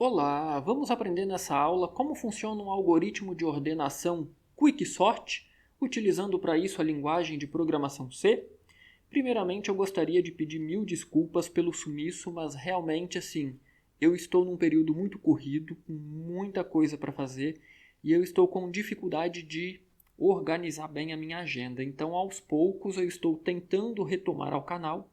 Olá, vamos aprender nessa aula como funciona um algoritmo de ordenação Quicksort, utilizando para isso a linguagem de programação C. Primeiramente, eu gostaria de pedir mil desculpas pelo sumiço, mas realmente eu estou num período muito corrido, com muita coisa para fazer, e eu estou com dificuldade de organizar bem a minha agenda. Então, aos poucos, eu estou tentando retomar ao canal.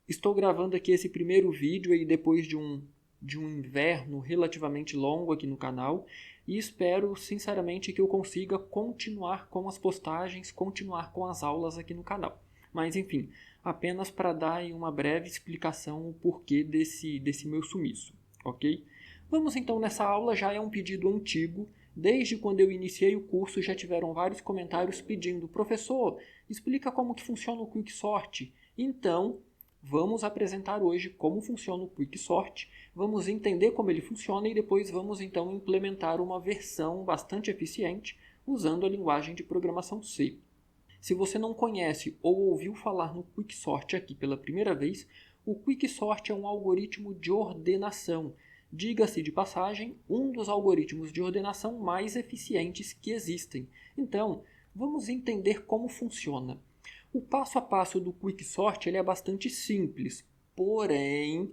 Estou gravando aqui esse primeiro vídeo aí depois de um inverno relativamente longo aqui no canal e espero sinceramente que eu consiga continuar com as postagens, continuar com as aulas aqui no canal. Mas enfim, apenas para dar aí uma breve explicação o porquê desse meu sumiço, ok? Vamos então nessa aula, já é um pedido antigo. Desde quando eu iniciei o curso já tiveram vários comentários pedindo: professor, explica como que funciona o Quicksort. Então, vamos apresentar hoje como funciona o Quicksort, vamos entender como ele funciona e depois vamos então implementar uma versão bastante eficiente usando a linguagem de programação C. Se você não conhece ou ouviu falar no Quicksort aqui pela primeira vez, o Quicksort é um algoritmo de ordenação. Diga-se de passagem, um dos algoritmos de ordenação mais eficientes que existem. Então, vamos entender como funciona. O passo a passo do Quicksort ele é bastante simples, porém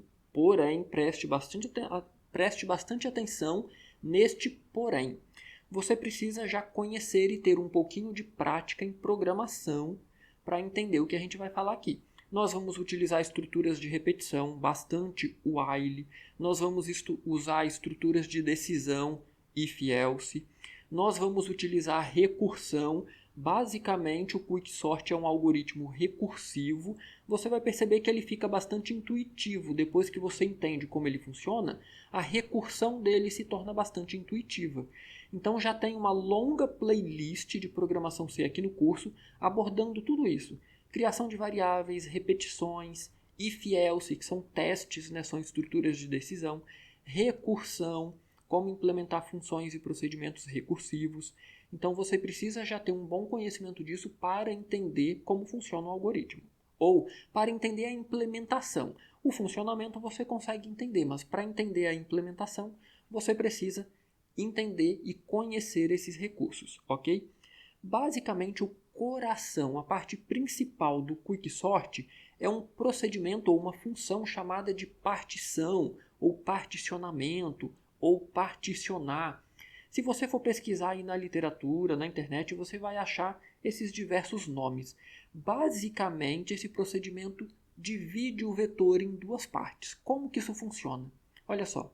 preste bastante atenção neste porém. Você precisa já conhecer e ter um pouquinho de prática em programação para entender o que a gente vai falar aqui. Nós vamos utilizar estruturas de repetição, bastante while, nós vamos usar estruturas de decisão, if else, nós vamos utilizar recursão. Basicamente, o Quicksort é um algoritmo recursivo. Você vai perceber que ele fica bastante intuitivo. Depois que você entende como ele funciona, a recursão dele se torna bastante intuitiva. Então já tem uma longa playlist de programação C aqui no curso, abordando tudo isso. Criação de variáveis, repetições, if-else, que são testes, né, são estruturas de decisão, recursão, como implementar funções e procedimentos recursivos. Então você precisa já ter um bom conhecimento disso para entender como funciona o algoritmo. Ou para entender a implementação. O funcionamento você consegue entender, mas para entender a implementação você precisa entender e conhecer esses recursos, ok? Basicamente, o coração, a parte principal do Quicksort é um procedimento ou uma função chamada de partição, ou particionamento, ou particionar. Se você for pesquisar aí na literatura, na internet, você vai achar esses diversos nomes. Basicamente, esse procedimento divide o vetor em duas partes. Como que isso funciona? Olha só.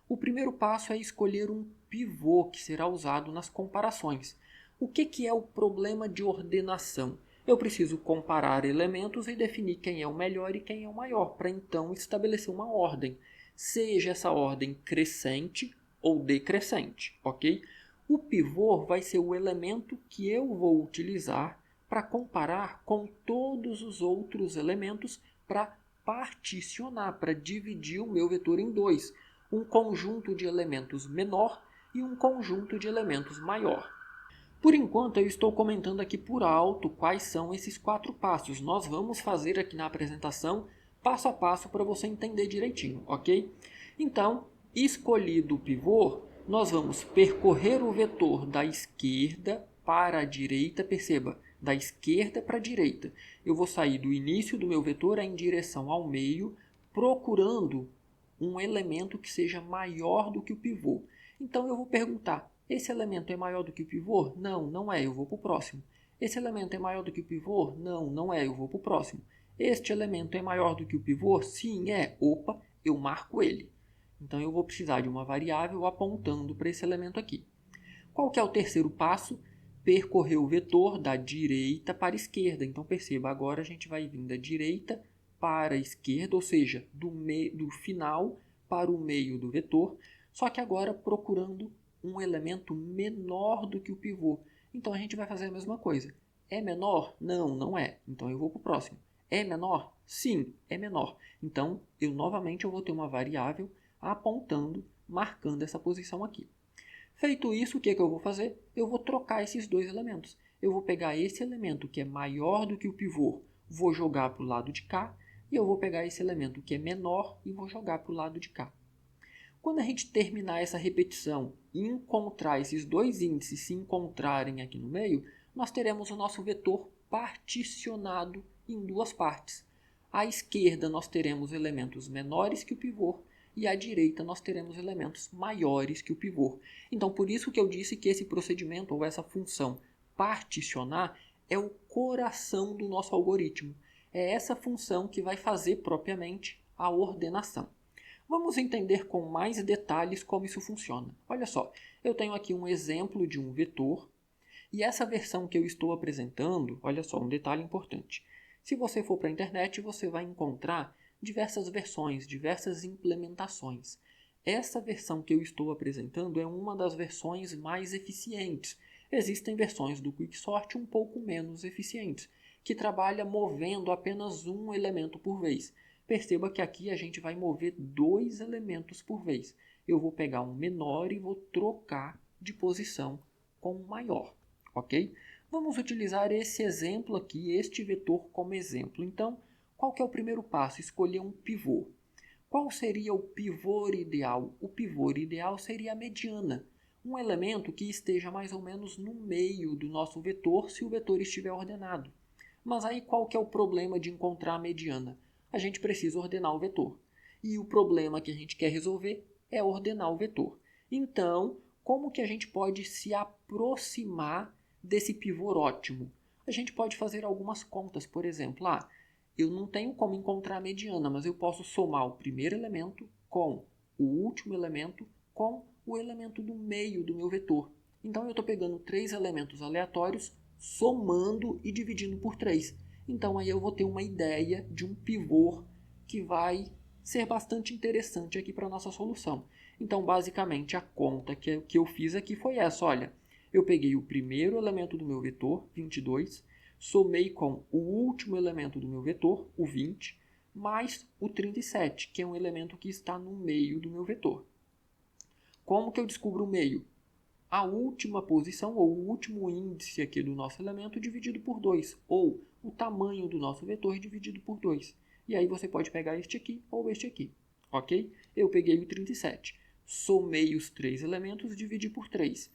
O primeiro passo é escolher um pivô que será usado nas comparações. O que é o problema de ordenação? Eu preciso comparar elementos e definir quem é o melhor e quem é o maior, para então estabelecer uma ordem, seja essa ordem crescente ou decrescente, ok? O pivô vai ser o elemento que eu vou utilizar para comparar com todos os outros elementos para particionar, para dividir o meu vetor em dois, um conjunto de elementos menor e um conjunto de elementos maior. Por enquanto, eu estou comentando aqui por alto quais são esses 4 passos. Nós vamos fazer aqui na apresentação passo a passo para você entender direitinho, ok? Então, escolhido o pivô, nós vamos percorrer o vetor da esquerda para a direita. Perceba, da esquerda para a direita. Eu vou sair do início do meu vetor em direção ao meio, procurando um elemento que seja maior do que o pivô. Então eu vou perguntar: esse elemento é maior do que o pivô? Não, não é, eu vou para o próximo. Esse elemento é maior do que o pivô? Não, não é, eu vou para o próximo. Este elemento é maior do que o pivô? Sim, é. Opa, eu marco ele. Então eu vou precisar de uma variável apontando para esse elemento aqui. Qual que é o terceiro passo? Percorrer o vetor da direita para a esquerda. Então perceba, agora a gente vai vir da direita para a esquerda, ou seja, do final para o meio do vetor, só que agora procurando um elemento menor do que o pivô. Então a gente vai fazer a mesma coisa. É menor? Não, não é. Então eu vou para o próximo. É menor? Sim, é menor. Então eu novamente vou ter uma variável apontando, marcando essa posição aqui. Feito isso, o que eu vou fazer? Eu vou trocar esses dois elementos. Eu vou pegar esse elemento que é maior do que o pivô, vou jogar para o lado de cá, e eu vou pegar esse elemento que é menor e vou jogar para o lado de cá. Quando a gente terminar essa repetição e encontrar esses dois índices se encontrarem aqui no meio, nós teremos o nosso vetor particionado em duas partes. À esquerda nós teremos elementos menores que o pivô e à direita nós teremos elementos maiores que o pivô. Então, por isso que eu disse que esse procedimento ou essa função particionar é o coração do nosso algoritmo. É essa função que vai fazer propriamente a ordenação. Vamos entender com mais detalhes como isso funciona. Olha só, eu tenho aqui um exemplo de um vetor e essa versão que eu estou apresentando, olha só, um detalhe importante. Se você for para a internet, você vai encontrar diversas versões, diversas implementações. Essa versão que eu estou apresentando é uma das versões mais eficientes. Existem versões do Quicksort um pouco menos eficientes, que trabalha movendo apenas um elemento por vez. Perceba que aqui a gente vai mover dois elementos por vez. Eu vou pegar um menor e vou trocar de posição com um maior, ok? Vamos utilizar esse exemplo aqui, este vetor como exemplo. Então, qual que é o primeiro passo? Escolher um pivô. Qual seria o pivô ideal? O pivô ideal seria a mediana, um elemento que esteja mais ou menos no meio do nosso vetor se o vetor estiver ordenado. Mas aí qual que é o problema de encontrar a mediana? A gente precisa ordenar o vetor. E o problema que a gente quer resolver é ordenar o vetor. Então, como que a gente pode se aproximar desse pivô ótimo? A gente pode fazer algumas contas, por exemplo, eu não tenho como encontrar a mediana, mas eu posso somar o primeiro elemento com o último elemento com o elemento do meio do meu vetor. Então eu estou pegando 3 elementos aleatórios, somando e dividindo por 3. Então aí eu vou ter uma ideia de um pivô que vai ser bastante interessante aqui para a nossa solução. Então basicamente a conta que eu fiz aqui foi essa. Olha, eu peguei o primeiro elemento do meu vetor, 22, somei com o último elemento do meu vetor, o 20, mais o 37, que é um elemento que está no meio do meu vetor. Como que eu descubro o meio? A última posição ou o último índice aqui do nosso elemento dividido por 2, ou o tamanho do nosso vetor dividido por 2. E aí você pode pegar este aqui ou este aqui, ok? Eu peguei o 37, somei os 3 elementos e dividi por 3.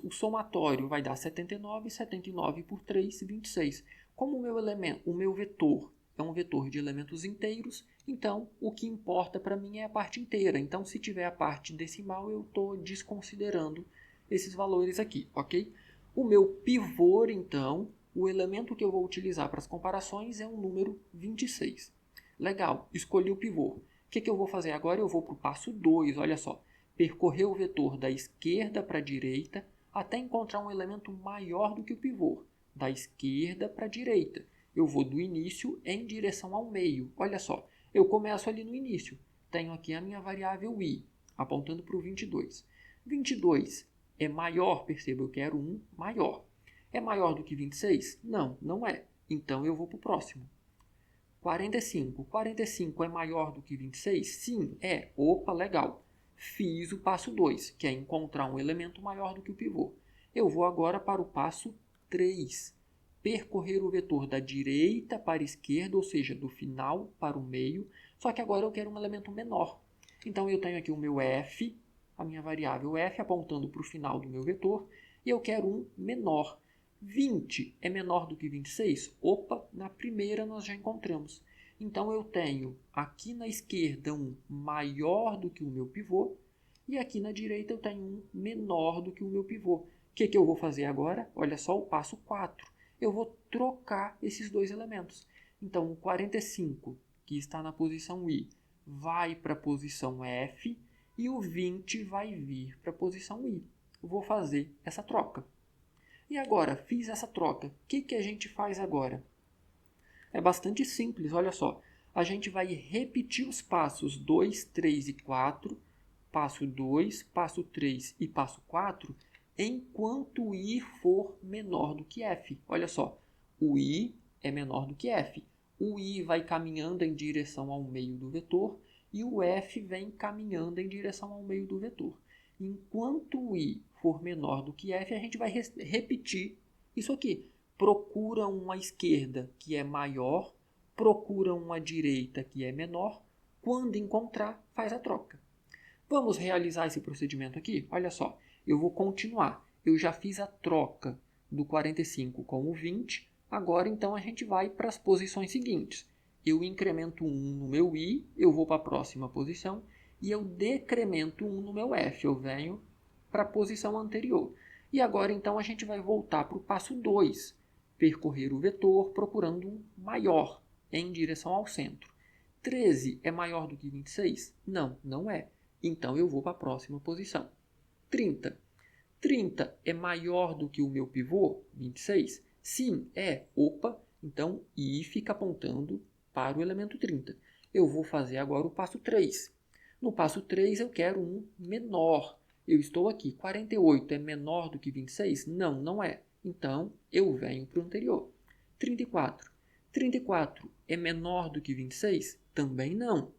O somatório vai dar 79, 79 por 3, 26. Como o meu vetor é um vetor de elementos inteiros, então o que importa para mim é a parte inteira. Então, se tiver a parte decimal, eu estou desconsiderando esses valores aqui, ok? O meu pivô, então, o elemento que eu vou utilizar para as comparações é o número 26. Legal, escolhi o pivô. O que eu vou fazer agora? Eu vou para o passo 2, olha só. Percorrer o vetor da esquerda para a direita até encontrar um elemento maior do que o pivô, da esquerda para a direita. Eu vou do início em direção ao meio. Olha só, eu começo ali no início. Tenho aqui a minha variável i, apontando para o 22. 22 é maior, perceba, eu quero um maior. É maior do que 26? Não, não é. Então eu vou para o próximo. 45. 45 é maior do que 26? Sim, é. Opa, legal. Fiz o passo 2, que é encontrar um elemento maior do que o pivô. Eu vou agora para o passo 3. Percorrer o vetor da direita para a esquerda, ou seja, do final para o meio, só que agora eu quero um elemento menor. Então eu tenho aqui o meu f, a minha variável f, apontando para o final do meu vetor, e eu quero um menor. 20 é menor do que 26? Opa, na primeira nós já encontramos. Então eu tenho aqui na esquerda um maior do que o meu pivô e aqui na direita eu tenho um menor do que o meu pivô. O que eu vou fazer agora? Olha só o passo 4. Eu vou trocar esses dois elementos. Então o 45, que está na posição I, vai para a posição F e o 20 vai vir para a posição I. Eu vou fazer essa troca. E agora, fiz essa troca. O que a gente faz agora? É bastante simples, olha só. A gente vai repetir os passos 2, 3 e 4, passo 2, passo 3 e passo 4, enquanto o i for menor do que f. Olha só, o i é menor do que f. O i vai caminhando em direção ao meio do vetor e o f vem caminhando em direção ao meio do vetor. Enquanto o i for menor do que f, a gente vai repetir isso aqui. Procura uma esquerda que é maior, procura uma direita que é menor. Quando encontrar, faz a troca. Vamos realizar esse procedimento aqui? Olha só, eu vou continuar. Eu já fiz a troca do 45 com o 20. Agora, então, a gente vai para as posições seguintes. Eu incremento 1 no meu I, eu vou para a próxima posição, e eu decremento 1 no meu F, eu venho para a posição anterior. E agora, então, a gente vai voltar para o passo 2, percorrer o vetor procurando um maior em direção ao centro. 13 é maior do que 26? Não, não é. Então, eu vou para a próxima posição. 30. 30 é maior do que o meu pivô, 26? Sim, é. Opa, então I fica apontando para o elemento 30. Eu vou fazer agora o passo 3. No passo 3 eu quero um menor. Eu estou aqui, 48 é menor do que 26? Não, não é. Então eu venho para o anterior. 34. 34 é menor do que 26? Também não.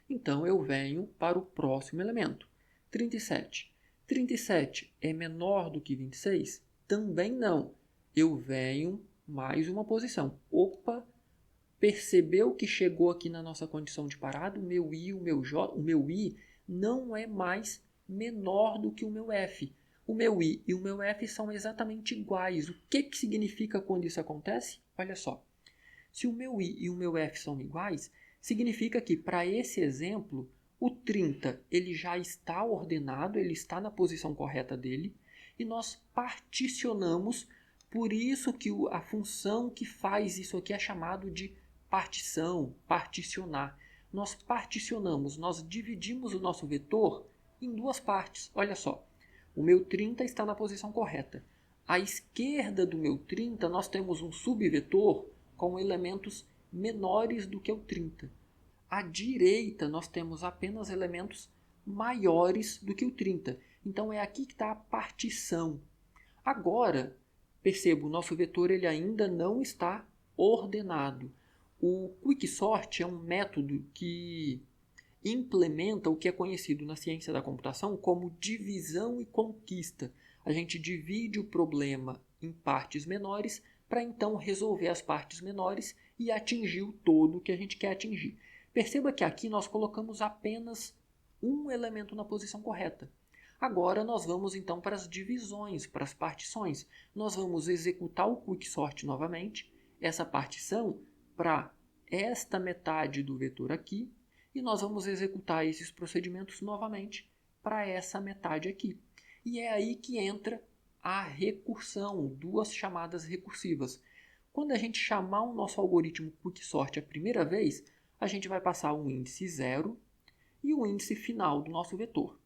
Então eu venho para o próximo elemento. 37. 37 é menor do que 26? Também não. Eu venho mais uma posição. Opa, percebeu que chegou aqui na nossa condição de parada? O meu I, o meu I não é mais menor do que o meu F. O meu I e o meu F são exatamente iguais. O que significa quando isso acontece? Olha só. Se o meu I e o meu F são iguais, significa que, para esse exemplo, o 30 ele já está ordenado, ele está na posição correta dele, e nós particionamos, por isso que a função que faz isso aqui é chamado de partição, particionar. Nós particionamos, nós dividimos o nosso vetor em duas partes. Olha só, o meu 30 está na posição correta. À esquerda do meu 30, nós temos um subvetor com elementos menores do que o 30. À direita, nós temos apenas elementos maiores do que o 30. Então, é aqui que está a partição. Agora, perceba, o nosso vetor ele ainda não está ordenado. O Quicksort é um método que implementa o que é conhecido na ciência da computação como divisão e conquista. A gente divide o problema em partes menores para então resolver as partes menores e atingir o todo que a gente quer atingir. Perceba que aqui nós colocamos apenas um elemento na posição correta. Agora nós vamos então para as divisões, para as partições. Nós vamos executar o Quicksort novamente, essa partição para esta metade do vetor aqui, e nós vamos executar esses procedimentos novamente para essa metade aqui. E é aí que entra a recursão, duas chamadas recursivas. Quando a gente chamar o nosso algoritmo Quicksort a primeira vez, a gente vai passar um índice 0 e o índice final do nosso vetor.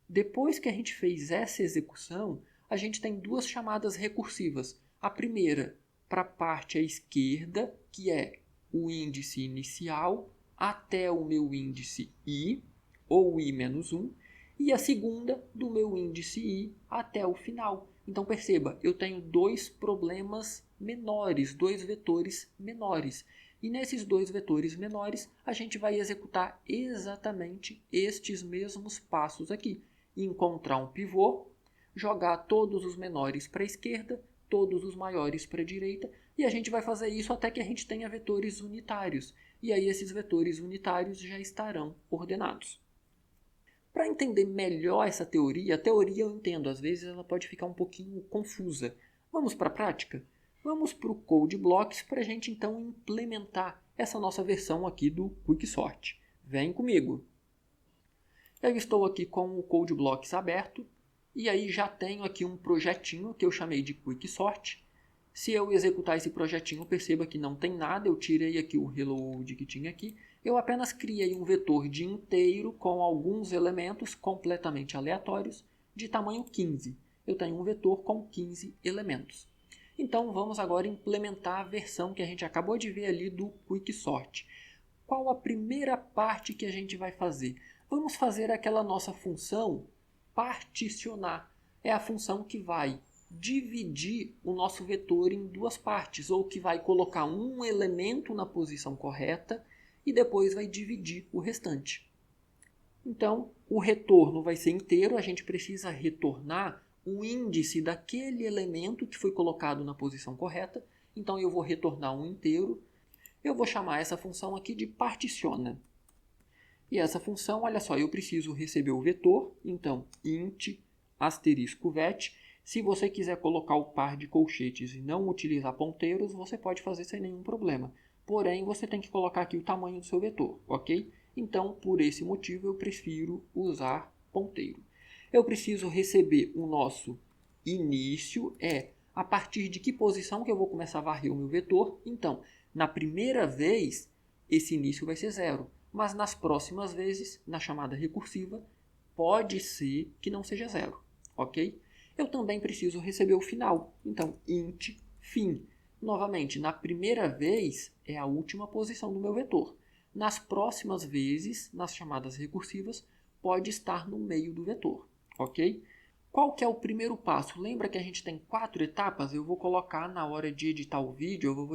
Depois que a gente fez essa execução, a gente tem duas chamadas recursivas. A primeira para a parte à esquerda, que é o índice inicial até o meu índice I, ou I menos 1, e a segunda do meu índice I até o final. Então perceba, eu tenho dois problemas menores, dois vetores menores. E nesses dois vetores menores, a gente vai executar exatamente estes mesmos passos aqui. Encontrar um pivô, jogar todos os menores para a esquerda, todos os maiores para a direita, e a gente vai fazer isso até que a gente tenha vetores unitários. E aí esses vetores unitários já estarão ordenados. Para entender melhor essa teoria, a teoria eu entendo, às vezes ela pode ficar um pouquinho confusa. Vamos para a prática? Vamos para o Code Blocks para a gente então implementar essa nossa versão aqui do Quicksort. Vem comigo! Eu estou aqui com o Code Blocks aberto e aí já tenho aqui um projetinho que eu chamei de Quicksort. Se eu executar esse projetinho, perceba que não tem nada, eu tirei aqui o hello world que tinha aqui. Eu apenas criei um vetor de inteiro com alguns elementos completamente aleatórios de tamanho 15. Eu tenho um vetor com 15 elementos. Então vamos agora implementar a versão que a gente acabou de ver ali do Quicksort. Qual a primeira parte que a gente vai fazer? Vamos fazer aquela nossa função particionar. É a função que vai dividir o nosso vetor em duas partes, ou que vai colocar um elemento na posição correta e depois vai dividir o restante. Então, o retorno vai ser inteiro, a gente precisa retornar o índice daquele elemento que foi colocado na posição correta, então eu vou retornar um inteiro. Eu vou chamar essa função aqui de particiona. E essa função, olha só, eu preciso receber o vetor, então int asterisco vet. Se você quiser colocar o par de colchetes e não utilizar ponteiros, você pode fazer sem nenhum problema. Porém, você tem que colocar aqui o tamanho do seu vetor, ok? Então, por esse motivo, eu prefiro usar ponteiro. Eu preciso receber o nosso início, a partir de que posição que eu vou começar a varrer o meu vetor. Então, na primeira vez, esse início vai ser 0. Mas nas próximas vezes, na chamada recursiva, pode ser que não seja 0, ok? Eu também preciso receber o final. Então, int fim. Novamente, na primeira vez é a última posição do meu vetor. Nas próximas vezes, nas chamadas recursivas, pode estar no meio do vetor, ok? Qual que é o primeiro passo? Lembra que a gente tem 4 etapas? Eu vou colocar na hora de editar o vídeo, eu vou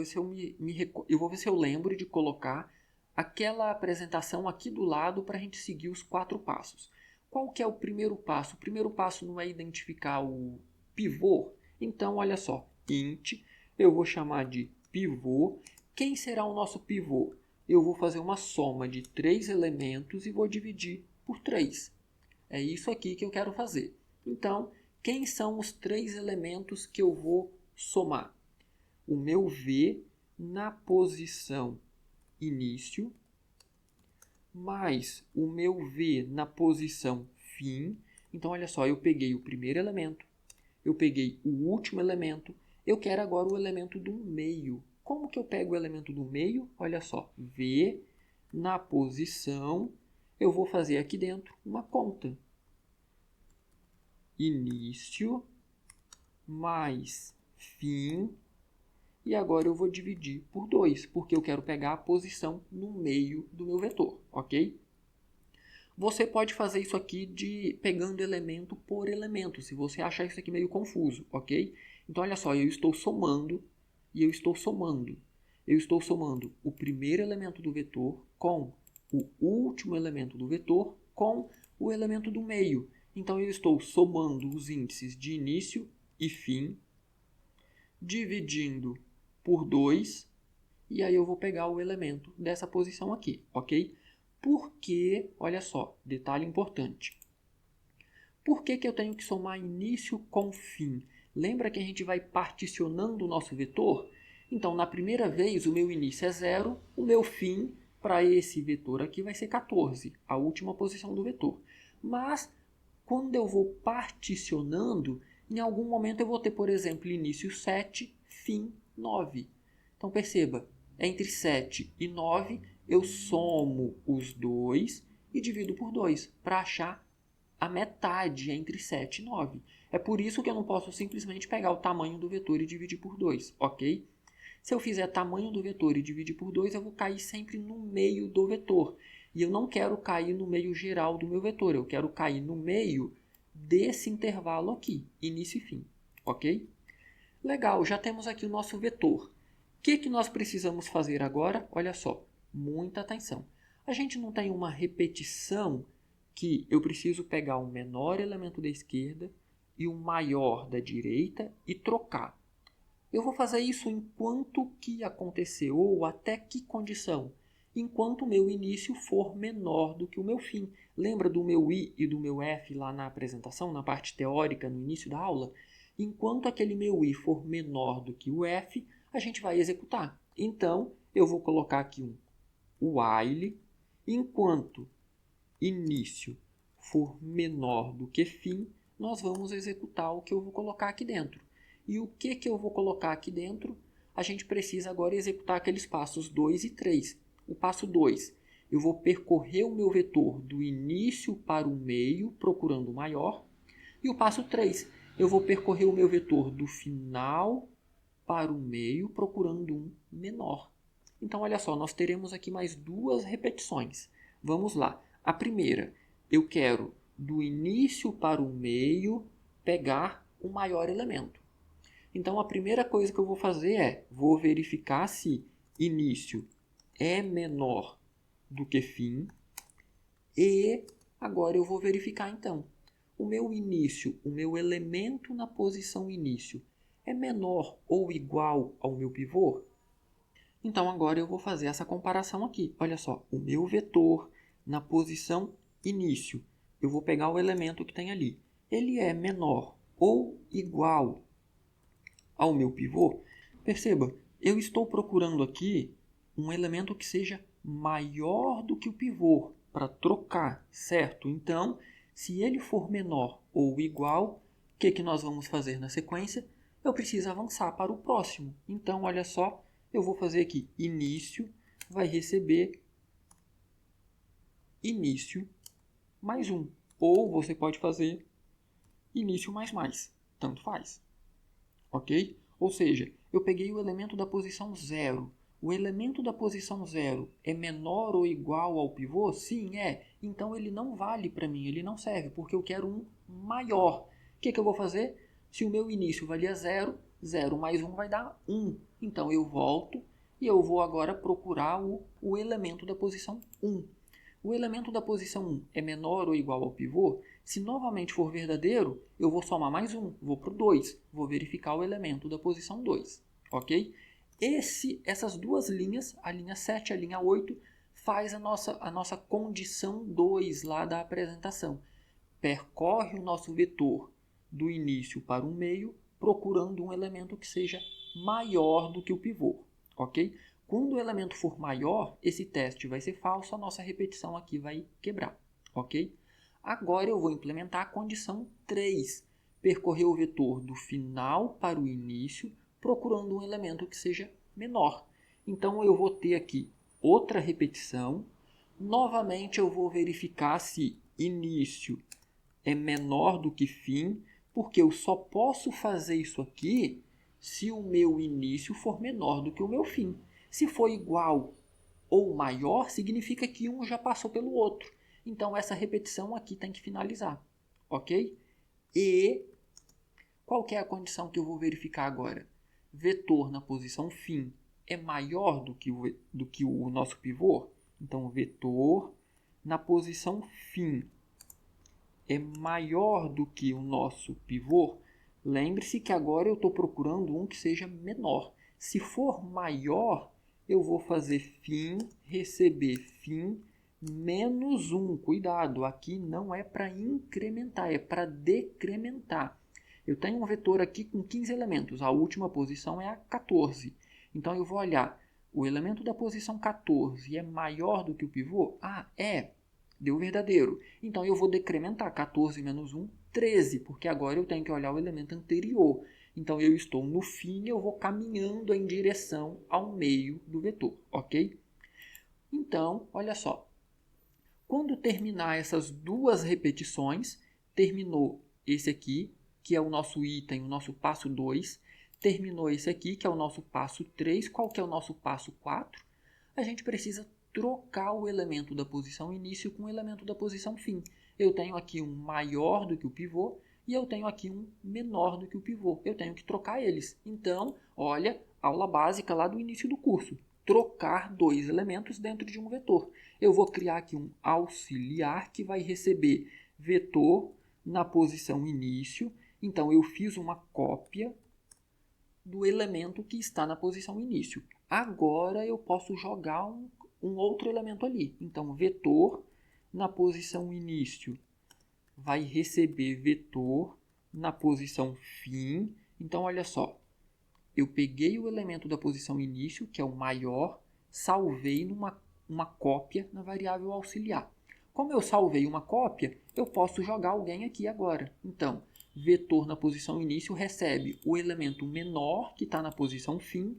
ver se eu lembro de colocar aquela apresentação aqui do lado para a gente seguir os 4 passos. Qual que é o primeiro passo? O primeiro passo não é identificar o pivô? Então, olha só, int, eu vou chamar de pivô. Quem será o nosso pivô? Eu vou fazer uma soma de 3 elementos e vou dividir por 3. É isso aqui que eu quero fazer. Então, quem são os 3 elementos que eu vou somar? O meu V na posição início, mais o meu V na posição fim. Então, olha só, eu peguei o primeiro elemento, eu peguei o último elemento, eu quero agora o elemento do meio. Como que eu pego o elemento do meio? Olha só, V na posição, eu vou fazer aqui dentro uma conta. Início mais fim. E agora eu vou dividir por 2, porque eu quero pegar a posição no meio do meu vetor, ok? Você pode fazer isso aqui pegando elemento por elemento, se você achar isso aqui meio confuso, ok? Então, olha só, eu estou somando e eu estou somando. Eu estou somando o primeiro elemento do vetor com o último elemento do vetor com o elemento do meio. Então, eu estou somando os índices de início e fim, dividindo por 2, e aí eu vou pegar o elemento dessa posição aqui, ok? Porque, olha só, detalhe importante. Por que eu tenho que somar início com fim? Lembra que a gente vai particionando o nosso vetor? Então, na primeira vez, o meu início é 0, o meu fim para esse vetor aqui vai ser 14, a última posição do vetor. Mas, quando eu vou particionando, em algum momento eu vou ter, por exemplo, início 7, fim 9. Então perceba, entre 7 e 9 eu somo os dois e divido por 2 para achar a metade entre 7 e 9. É por isso que eu não posso simplesmente pegar o tamanho do vetor e dividir por 2, ok? Se eu fizer tamanho do vetor e dividir por 2, eu vou cair sempre no meio do vetor. E eu não quero cair no meio geral do meu vetor, eu quero cair no meio desse intervalo aqui, início e fim, ok? Legal, já temos aqui o nosso vetor. O que nós precisamos fazer agora? Olha só, muita atenção. A gente não tem uma repetição que eu preciso pegar o menor elemento da esquerda e o maior da direita e trocar. Eu vou fazer isso enquanto que aconteceu ou até que condição? Enquanto o meu início for menor do que o meu fim. Lembra do meu I e do meu F lá na apresentação, na parte teórica, no início da aula? Enquanto aquele meu I for menor do que o F, a gente vai executar. Então, eu vou colocar aqui um while. Enquanto início for menor do que fim, nós vamos executar o que eu vou colocar aqui dentro. E o que eu vou colocar aqui dentro? A gente precisa agora executar aqueles passos 2 e 3. O passo 2, eu vou percorrer o meu vetor do início para o meio, procurando o maior. E o passo 3, eu vou percorrer o meu vetor do final para o meio, procurando um menor. Então, olha só, nós teremos aqui mais 2 repetições. Vamos lá. A primeira, eu quero do início para o meio pegar o maior elemento. Então, a primeira coisa que eu vou fazer vou verificar se início é menor do que fim. E agora eu vou verificar, então, o meu início, o meu elemento na posição início, é menor ou igual ao meu pivô? Então, agora eu vou fazer essa comparação aqui. Olha só, o meu vetor na posição início, eu vou pegar o elemento que tem ali. Ele é menor ou igual ao meu pivô? Perceba, eu estou procurando aqui um elemento que seja maior do que o pivô para trocar, certo? Então, se ele for menor ou igual, o que nós vamos fazer na sequência? Eu preciso avançar para o próximo. Então, olha só, eu vou fazer aqui início, vai receber início mais 1. Ou você pode fazer início mais, tanto faz. Ok? Ou seja, eu peguei o elemento da posição 0. O elemento da posição 0 é menor ou igual ao pivô? Sim, é. Então ele não vale para mim, ele não serve, porque eu quero um maior. O que eu vou fazer? Se o meu início valia 0, 0 mais 1 vai dar 1. Então eu volto e eu vou agora procurar o elemento da posição 1. O elemento da posição 1 é menor ou igual ao pivô? Se novamente for verdadeiro, eu vou somar mais 1, vou para o 2, vou verificar o elemento da posição 2, ok? Essas duas linhas, a linha 7 e a linha 8, faz a nossa condição 2 lá da apresentação. Percorre o nosso vetor do início para o meio, procurando um elemento que seja maior do que o pivô, ok? Quando o elemento for maior, esse teste vai ser falso, a nossa repetição aqui vai quebrar, ok? Agora eu vou implementar a condição 3, percorrer o vetor do final para o início, procurando um elemento que seja menor. Então eu vou ter aqui outra repetição, novamente eu vou verificar se início é menor do que fim, porque eu só posso fazer isso aqui se o meu início for menor do que o meu fim. Se for igual ou maior, significa que um já passou pelo outro. Então, essa repetição aqui tem que finalizar, ok? E qual que é a condição que eu vou verificar agora? Vetor na posição fim é maior do que o nosso pivô? Então, vetor na posição fim é maior do que o nosso pivô? Lembre-se que agora eu estou procurando um que seja menor. Se for maior, eu vou fazer fim, receber fim, menos 1. Cuidado, aqui não é para incrementar, é para decrementar. Eu tenho um vetor aqui com 15 elementos, a última posição é a 14. Então eu vou olhar, o elemento da posição 14 é maior do que o pivô? Ah, é. Deu verdadeiro. Então eu vou decrementar 14 menos 1, 13, porque agora eu tenho que olhar o elemento anterior. Então eu estou no fim e eu vou caminhando em direção ao meio do vetor, ok? Então, olha só. Quando terminar essas duas repetições, terminou esse aqui, que é o nosso item, o nosso passo 2, terminou esse aqui, que é o nosso passo 3, qual que é o nosso passo 4? A gente precisa trocar o elemento da posição início com o elemento da posição fim. Eu tenho aqui um maior do que o pivô e eu tenho aqui um menor do que o pivô. Eu tenho que trocar eles. Então, olha, aula básica lá do início do curso. Trocar dois elementos dentro de um vetor. Eu vou criar aqui um auxiliar que vai receber vetor na posição início. Então, eu fiz uma cópia do elemento que está na posição início. Agora eu posso jogar um outro elemento ali. Então, vetor na posição início vai receber vetor na posição fim. Então, olha só. Eu peguei o elemento da posição início, que é o maior, salvei numa cópia na variável auxiliar. Como eu salvei uma cópia, eu posso jogar alguém aqui agora. Então, vetor na posição início recebe o elemento menor, que está na posição fim,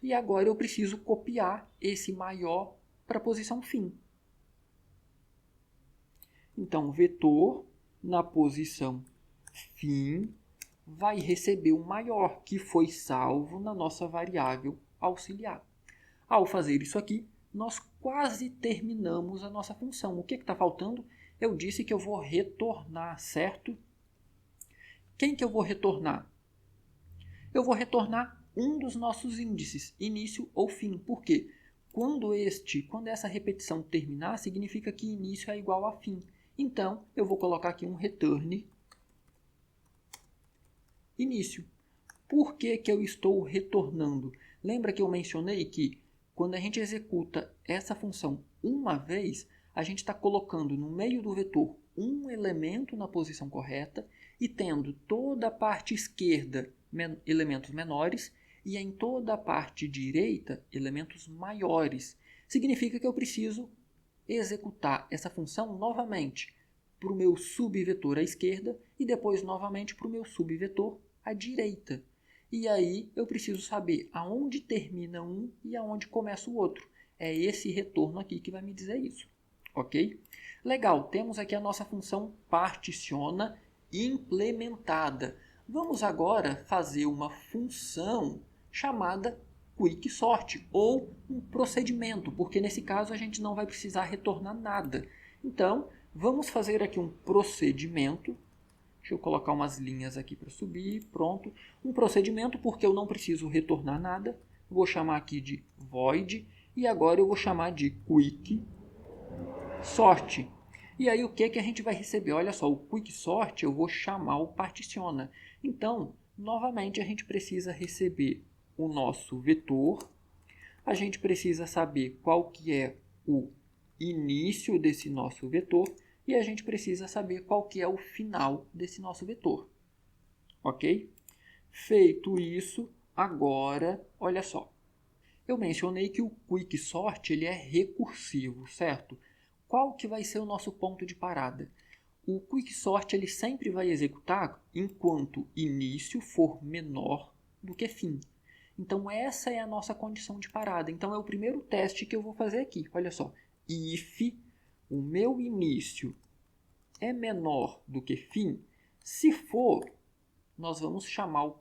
e agora eu preciso copiar esse maior para a posição fim. Então, vetor na posição fim vai receber o maior, que foi salvo na nossa variável auxiliar. Ao fazer isso aqui, nós quase terminamos a nossa função. O que está faltando? Eu disse que eu vou retornar, certo? Quem que eu vou retornar? Eu vou retornar um dos nossos índices, início ou fim. Por quê? Quando essa repetição terminar, significa que início é igual a fim. Então, eu vou colocar aqui um return início. Por que eu estou retornando? Lembra que eu mencionei que quando a gente executa essa função uma vez, A gente está colocando no meio do vetor um elemento na posição correta e tendo toda a parte esquerda elementos menores e em toda a parte direita elementos maiores. Significa que eu preciso executar essa função novamente para o meu subvetor à esquerda e depois novamente para o meu subvetor à direita. E aí eu preciso saber aonde termina um e aonde começa o outro. É esse retorno aqui que vai me dizer isso. Ok? Legal, temos aqui a nossa função particiona implementada. Vamos agora fazer uma função chamada quicksort ou um procedimento, porque nesse caso a gente não vai precisar retornar nada. Então, vamos fazer aqui um procedimento. Deixa eu colocar umas linhas aqui para subir, pronto. Um procedimento porque eu não preciso retornar nada. Vou chamar aqui de void e agora eu vou chamar de quicksort. E aí o que a gente vai receber? Olha só, o quicksort eu vou chamar o particiona. Então, novamente a gente precisa receber o nosso vetor. A gente precisa saber qual que é o início desse nosso vetor e a gente precisa saber qual que é o final desse nosso vetor. Ok? Feito isso, agora, olha só. Eu mencionei que o quicksort ele é recursivo, certo? Qual que vai ser o nosso ponto de parada? O quicksort ele sempre vai executar enquanto início for menor do que fim. Então essa é a nossa condição de parada. Então é o primeiro teste que eu vou fazer aqui. Olha só. If o meu início é menor do que fim, se for, nós vamos chamar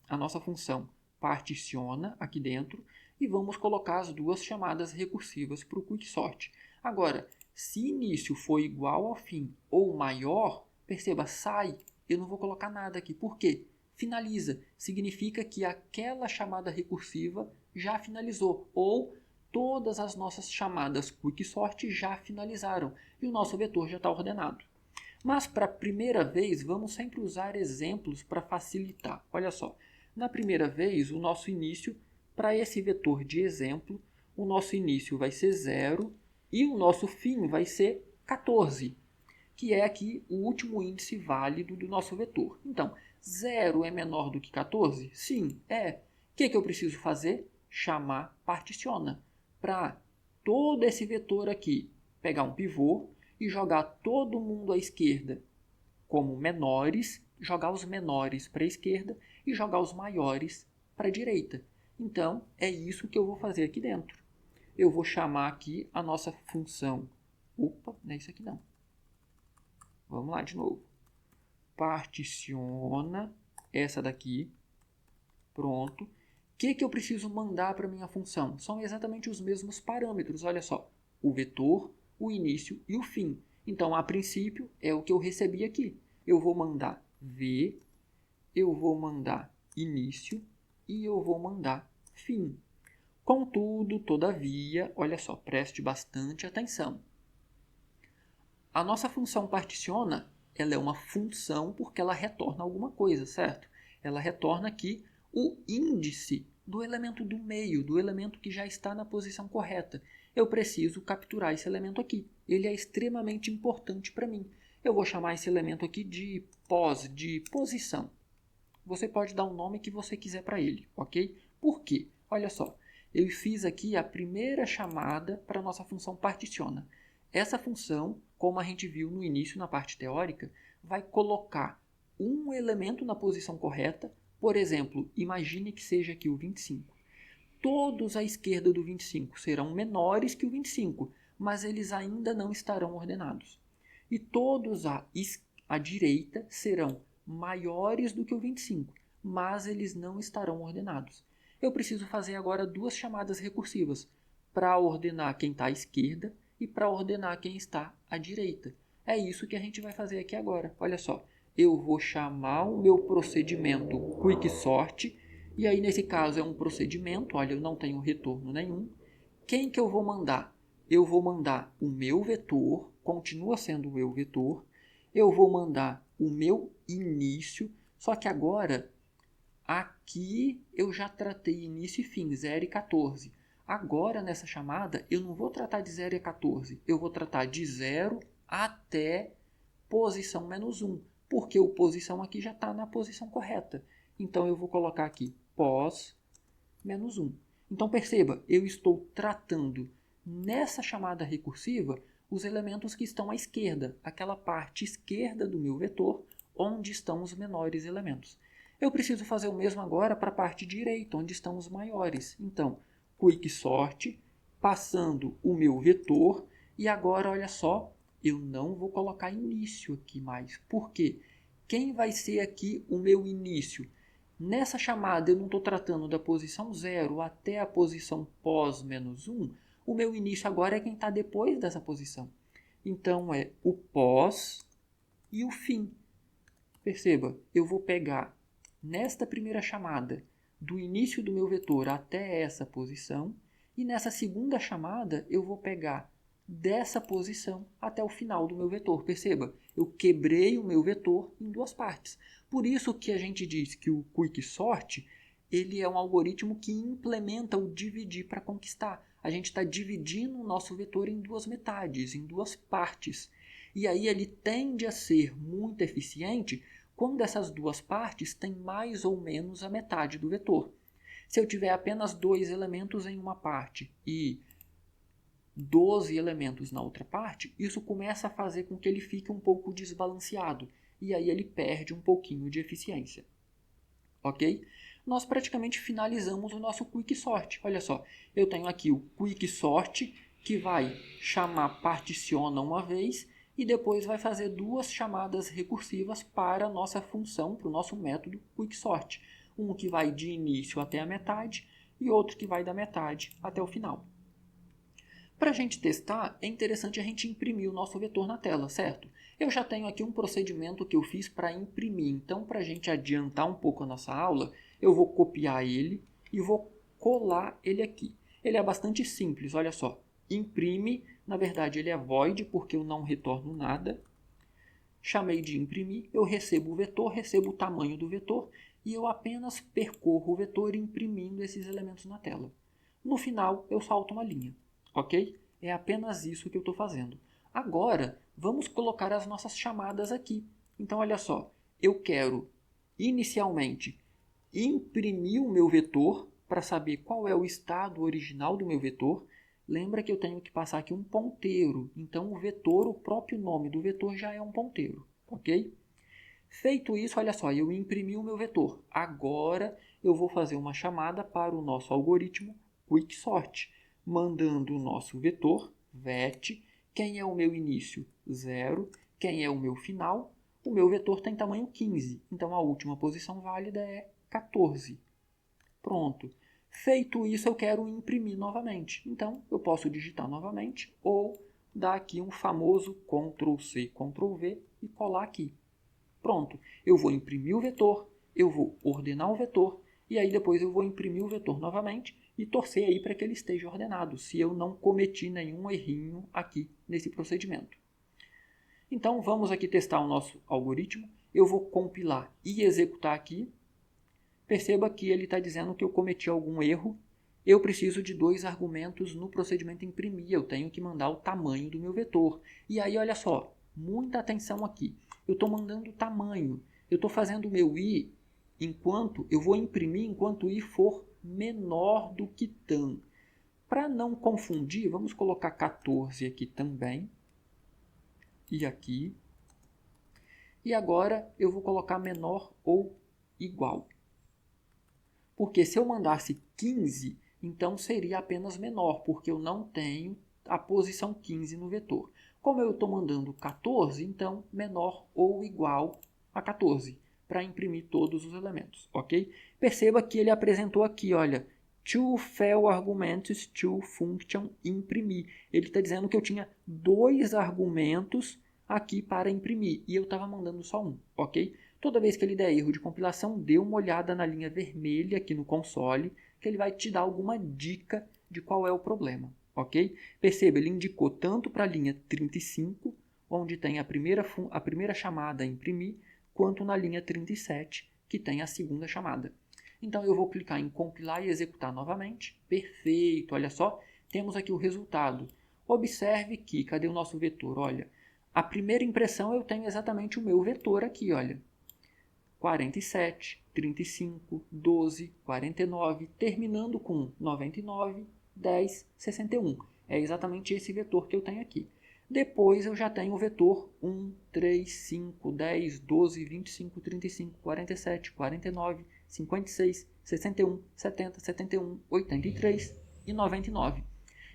a nossa função particiona aqui dentro e vamos colocar as duas chamadas recursivas para o quicksort. Agora, se início for igual ao fim ou maior, perceba, sai, eu não vou colocar nada aqui. Por quê? Finaliza. Significa que aquela chamada recursiva já finalizou ou todas as nossas chamadas quicksort já finalizaram e o nosso vetor já está ordenado. Mas para a primeira vez, vamos sempre usar exemplos para facilitar. Olha só, na primeira vez, o nosso início, para esse vetor de exemplo, o nosso início vai ser 0 e o nosso fim vai ser 14, que é aqui o último índice válido do nosso vetor. Então, 0 é menor do que 14? Sim, é. O que eu preciso fazer? Chamar particiona. Para todo esse vetor aqui pegar um pivô e jogar todo mundo à esquerda como menores, jogar os menores para a esquerda e jogar os maiores para a direita. Então, é isso que eu vou fazer aqui dentro. Eu vou chamar aqui a nossa função. Opa, não é isso aqui não. Vamos lá de novo. Particiona essa daqui. Pronto. O que eu preciso mandar para a minha função? São exatamente os mesmos parâmetros. Olha só. O vetor, o início e o fim. Então, a princípio, é o que eu recebi aqui. Eu vou mandar v, eu vou mandar início e eu vou mandar fim. Contudo, todavia, olha só, preste bastante atenção. A nossa função particiona, ela é uma função porque ela retorna alguma coisa, certo? Ela retorna aqui o índice do elemento do meio, do elemento que já está na posição correta. Eu preciso capturar esse elemento aqui. Ele é extremamente importante para mim. Eu vou chamar esse elemento aqui de posição. Você pode dar o nome que você quiser para ele, ok? Por quê? Olha só, eu fiz aqui a primeira chamada para a nossa função particiona. Essa função, como a gente viu no início na parte teórica, vai colocar um elemento na posição correta. Por exemplo, imagine que seja aqui o 25. Todos à esquerda do 25 serão menores que o 25, mas eles ainda não estarão ordenados. E todos à direita serão maiores do que o 25, mas eles não estarão ordenados. Eu preciso fazer agora duas chamadas recursivas para ordenar quem está à esquerda e para ordenar quem está à direita. É isso que a gente vai fazer aqui agora. Olha só, eu vou chamar o meu procedimento quicksort, e aí nesse caso é um procedimento, olha, eu não tenho retorno nenhum. Quem que eu vou mandar? Eu vou mandar o meu vetor, continua sendo o meu vetor. Eu vou mandar o meu início, só que agora aqui eu já tratei início e fim, 0 e 14. agora nessa chamada eu não vou tratar de 0 a 14, eu vou tratar de 0 até posição menos 1, porque o posição aqui já está na posição correta. Então eu vou colocar aqui pos menos 1. Então perceba, eu estou tratando nessa chamada recursiva os elementos que estão à esquerda, aquela parte esquerda do meu vetor, onde estão os menores elementos. Eu preciso fazer o mesmo agora para a parte direita, onde estão os maiores. Então, quicksort, passando o meu vetor, e agora, olha só, eu não vou colocar início aqui mais. Por quê? Quem vai ser aqui o meu início? Nessa chamada eu não estou tratando da posição 0 até a posição pos menos 1. O meu início agora é quem está depois dessa posição. Então é o pos e o fim. Perceba, eu vou pegar nesta primeira chamada do início do meu vetor até essa posição. E nessa segunda chamada eu vou pegar dessa posição até o final do meu vetor. Perceba, eu quebrei o meu vetor em duas partes. Por isso que a gente diz que o quicksort ele é um algoritmo que implementa o dividir para conquistar. A gente está dividindo o nosso vetor em duas metades, em duas partes. E aí ele tende a ser muito eficiente quando essas duas partes têm mais ou menos a metade do vetor. Se eu tiver apenas 2 elementos em uma parte e 12 elementos na outra parte, isso começa a fazer com que ele fique um pouco desbalanceado. E aí ele perde um pouquinho de eficiência. Ok? Nós praticamente finalizamos o nosso quicksort. Olha só, eu tenho aqui o quicksort que vai chamar particiona uma vez e depois vai fazer duas chamadas recursivas para a nossa função, para o nosso método quicksort. Um que vai de início até a metade e outro que vai da metade até o final. Para a gente testar, é interessante a gente imprimir o nosso vetor na tela, certo? Eu já tenho aqui um procedimento que eu fiz para imprimir, então para a gente adiantar um pouco a nossa aula, eu vou copiar ele e vou colar ele aqui. Ele é bastante simples, olha só. Imprime, na verdade ele é void porque eu não retorno nada. Chamei de imprimir, eu recebo o vetor, recebo o tamanho do vetor e eu apenas percorro o vetor imprimindo esses elementos na tela. No final eu salto uma linha. Ok? É apenas isso que eu estou fazendo. Agora, vamos colocar as nossas chamadas aqui. Então, olha só. Eu quero, inicialmente, imprimir o meu vetor para saber qual é o estado original do meu vetor. Lembra que eu tenho que passar aqui um ponteiro. Então, o vetor, o próprio nome do vetor já é um ponteiro. Ok? Feito isso, olha só, eu imprimi o meu vetor. Agora, eu vou fazer uma chamada para o nosso algoritmo quicksort, mandando o nosso vetor, vet, quem é o meu início? 0, quem é o meu final? O meu vetor tem tamanho 15, então a última posição válida é 14. Pronto. Feito isso, eu quero imprimir novamente. Então, eu posso digitar novamente ou dar aqui um famoso Ctrl+C, Ctrl+V e colar aqui. Pronto. Eu vou imprimir o vetor, eu vou ordenar o vetor e aí depois eu vou imprimir o vetor novamente e torcer aí para que ele esteja ordenado, se eu não cometi nenhum errinho aqui nesse procedimento. Então vamos aqui testar o nosso algoritmo. Eu vou compilar e executar aqui. Perceba que ele está dizendo que eu cometi algum erro. Eu preciso de 2 argumentos no procedimento imprimir. Eu tenho que mandar o tamanho do meu vetor. E aí, olha só, muita atenção aqui. Eu estou mandando o tamanho. Eu estou fazendo o meu i enquanto eu vou imprimir enquanto o i for menor do que tan. Para não confundir, vamos colocar 14 aqui também. E aqui. E agora eu vou colocar menor ou igual. Porque se eu mandasse 15, então seria apenas menor, porque eu não tenho a posição 15 no vetor. Como eu estou mandando 14, então menor ou igual a 14, para imprimir todos os elementos, ok? Perceba que ele apresentou aqui, olha, two fail arguments to function imprimir. Ele está dizendo que eu tinha 2 argumentos aqui para imprimir, e eu estava mandando só um, ok? Toda vez que ele der erro de compilação, dê uma olhada na linha vermelha aqui no console, que ele vai te dar alguma dica de qual é o problema, ok? Perceba, ele indicou tanto para a linha 35, onde tem a primeira chamada a imprimir, quanto na linha 37, que tem a segunda chamada. Então eu vou clicar em compilar e executar novamente. Perfeito, olha só, temos aqui o resultado. Observe que, cadê o nosso vetor? Olha, a primeira impressão eu tenho exatamente o meu vetor aqui, olha. 47, 35, 12, 49, terminando com 99, 10, 61. É exatamente esse vetor que eu tenho aqui. Depois eu já tenho o vetor 1, 3, 5, 10, 12, 25, 35, 47, 49, 56, 61, 70, 71, 83 e 99.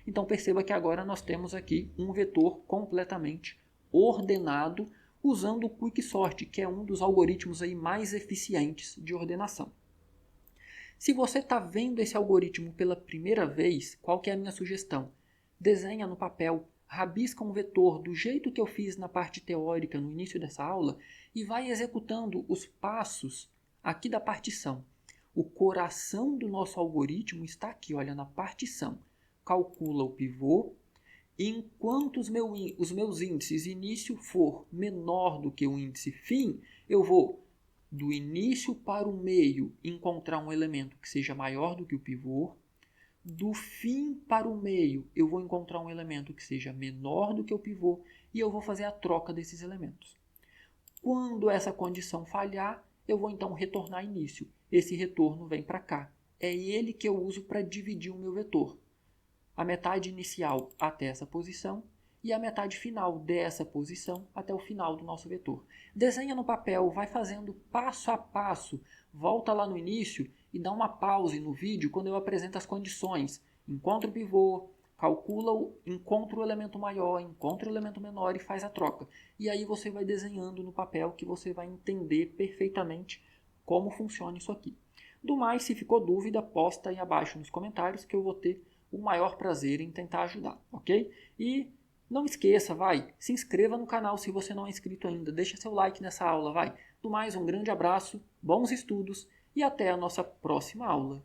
Então perceba que agora nós temos aqui um vetor completamente ordenado usando o Quicksort, que é um dos algoritmos aí mais eficientes de ordenação. Se você está vendo esse algoritmo pela primeira vez, qual que é a minha sugestão? Desenha no papel, rabisca um vetor do jeito que eu fiz na parte teórica no início dessa aula e vai executando os passos aqui da partição. O coração do nosso algoritmo está aqui, olha, na partição. Calcula o pivô. Enquanto os meus índices início for menor do que o índice fim, eu vou do início para o meio encontrar um elemento que seja maior do que o pivô. Do fim para o meio, eu vou encontrar um elemento que seja menor do que o pivô e eu vou fazer a troca desses elementos. Quando essa condição falhar, eu vou então retornar início. Esse retorno vem para cá. É ele que eu uso para dividir o meu vetor. A metade inicial até essa posição e a metade final dessa posição até o final do nosso vetor. Desenha no papel, vai fazendo passo a passo, volta lá no início e dá uma pause no vídeo quando eu apresento as condições. Encontra o pivô, calcula, encontra o elemento maior, encontra o elemento menor e faz a troca. E aí você vai desenhando no papel que você vai entender perfeitamente como funciona isso aqui. Do mais, se ficou dúvida, posta aí abaixo nos comentários que eu vou ter o maior prazer em tentar ajudar, ok? E não esqueça, se inscreva no canal se você não é inscrito ainda, deixa seu like nessa aula, Do mais, um grande abraço, bons estudos e até a nossa próxima aula.